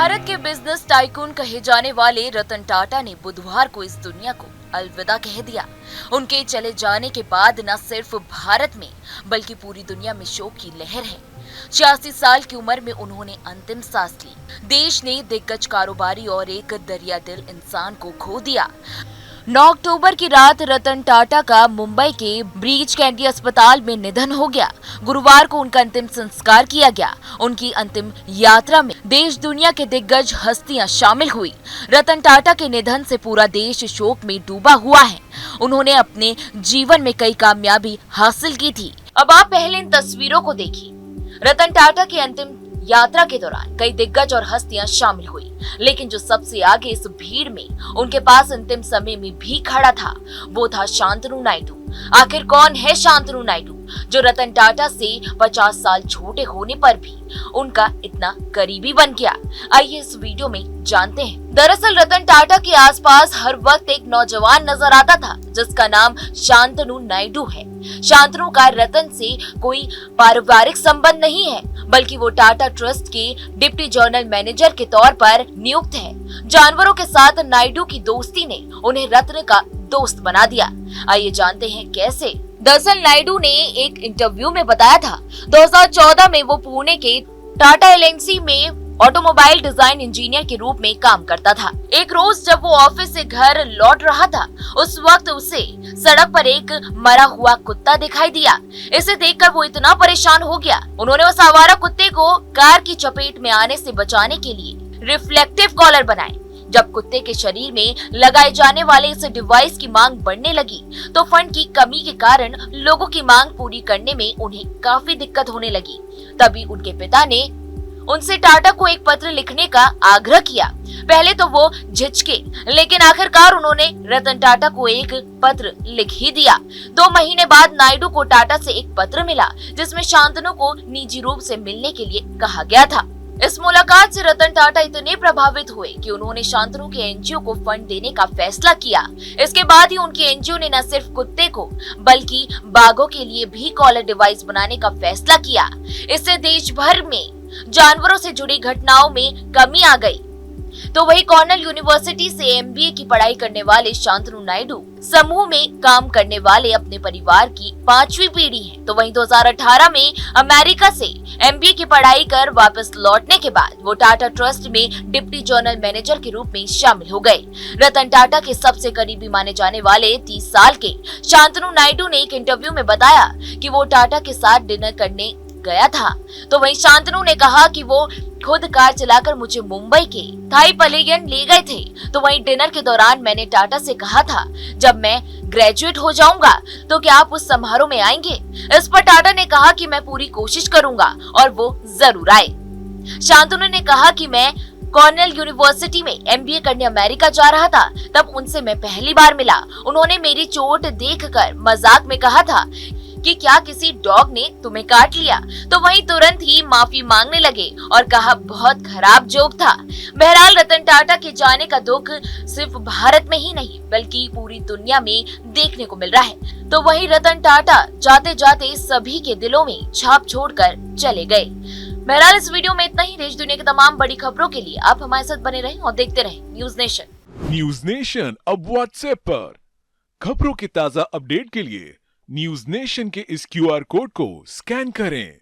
भारत के business tycoon कहे जाने वाले रतन टाटा ने बुधवार को इस दुनिया को अलविदा कह दिया। उनके चले जाने के बाद न सिर्फ भारत में बल्कि पूरी दुनिया में शोक की लहर है। 86 साल की उम्र में उन्होंने अंतिम सांस ली। देश ने दिग्गज कारोबारी और एक दरियादिल इंसान को खो दिया। 9 अक्टूबर की रात रतन टाटा का मुंबई के ब्रीच कैंडी अस्पताल में निधन हो गया। गुरुवार को उनका अंतिम संस्कार किया गया। उनकी अंतिम यात्रा में देश दुनिया के दिग्गज हस्तियां शामिल हुई। रतन टाटा के निधन से पूरा देश शोक में डूबा हुआ है। उन्होंने अपने जीवन में कई कामयाबी हासिल की थी। अब आप पहले इन तस्वीरों को देखिए। रतन टाटा की अंतिम यात्रा के दौरान कई दिग्गज और हस्तियां शामिल हुई, लेकिन जो सबसे आगे इस भीड़ में उनके पास अंतिम समय में भी खड़ा था, वो था शांतनु नायडू। आखिर कौन है शांतनु नायडू, जो रतन टाटा से 50 साल छोटे होने पर भी उनका इतना करीबी बन गया? आइए इस वीडियो में जानते हैं। दरअसल रतन टाटा के आसपास हर वक्त एक नौजवान नजर आता था, जिसका नाम शांतनु नायडू है। शांतनु का रतन से कोई पारिवारिक संबंध नहीं है, बल्कि वो टाटा ट्रस्ट के डिप्टी जनरल मैनेजर के तौर पर नियुक्त है। जानवरों के साथ नायडू की दोस्ती ने उन्हें रत्न का दोस्त बना दिया। आइए जानते हैं कैसे। दरअसल नायडू ने एक इंटरव्यू में बताया था 2014 में वो पुणे के टाटा एलएनसी में ऑटोमोबाइल डिजाइन इंजीनियर के रूप में काम करता था। एक रोज जब वो ऑफिस से घर लौट रहा था, उस वक्त उसे सड़क पर एक मरा हुआ कुत्ता दिखाई दिया। इसे देखकर वो इतना परेशान हो गया, उन्होंने उस आवारा कुत्ते को कार की चपेट में आने से बचाने के लिए रिफ्लेक्टिव कॉलर बनाए। जब कुत्ते के शरीर में लगाए जाने वाले इस डिवाइस की मांग बढ़ने लगी, तो फंड की कमी के कारण लोगों की मांग पूरी करने में उन्हें काफी दिक्कत होने लगी। तभी उनके पिता ने उनसे टाटा को एक पत्र लिखने का आग्रह किया। पहले तो वो झिझके, लेकिन आखिरकार उन्होंने रतन टाटा को एक पत्र लिख ही दिया। 2 महीने बाद नायडू को टाटा से एक पत्र मिला, जिसमें शांतनु को निजी रूप से मिलने के लिए कहा गया था। इस मुलाकात से रतन टाटा इतने प्रभावित हुए कि उन्होंने शांतनु के एनजीओ को फंड देने का फैसला किया। इसके बाद ही उनके एनजीओ ने न सिर्फ कुत्ते को बल्कि बाघों के लिए भी कॉलर डिवाइस बनाने का फैसला किया। इससे देश भर में जानवरों से जुड़ी घटनाओं में कमी आ गई। तो वही कॉर्नेल यूनिवर्सिटी से एमबीए की पढ़ाई करने वाले शांतनु नायडू समूह में काम करने वाले अपने परिवार की 5वीं पीढ़ी हैं। तो वहीं 2018 में अमेरिका से एमबीए की पढ़ाई कर वापस लौटने के बाद वो टाटा ट्रस्ट में डिप्टी जनरल मैनेजर के रूप में शामिल हो गए। रतन टाटा के सबसे करीबी माने जाने वाले 30 साल के शांतनु नायडू ने एक इंटरव्यू में बताया कि वो टाटा के साथ डिनर करने गया था। तो वहीं शांतनु ने कहा कि वो खुद कार चलाकर मुझे मुंबई के थाई पलेगन ले गए थे। तो वहीं डिनर के दौरान मैंने टाटा से कहा था, जब मैं ग्रेजुएट हो जाऊंगा तो क्या आप उस समारोह में आएंगे? इस पर टाटा ने कहा कि मैं पूरी कोशिश करूंगा और वो जरूर आए। शांतनु ने कहा कि मैं कॉर्नेल यूनिवर्सिटी में एमबीए करने अमेरिका जा रहा था, तब उनसे मैं पहली बार मिला। उन्होंने मेरी चोट देखकर मजाक में कहा था कि क्या किसी डॉग ने तुम्हें काट लिया? तो वहीं तुरंत ही माफी मांगने लगे और कहा बहुत खराब जोक था। बहरहाल रतन टाटा के जाने का दुख सिर्फ भारत में ही नहीं बल्कि पूरी दुनिया में देखने को मिल रहा है। तो वहीं रतन टाटा जाते जाते सभी के दिलों में छाप छोड़कर चले गए। बहरहाल इस वीडियो में इतना ही। देश दुनिया की तमाम बड़ी खबरों के लिए आप हमारे साथ बने रहें और देखते रहें न्यूज नेशन। न्यूज नेशन अब व्हाट्सएप पर खबरों की ताजा अपडेट के लिए न्यूज नेशन के इस क्यूआर कोड को स्कैन करें।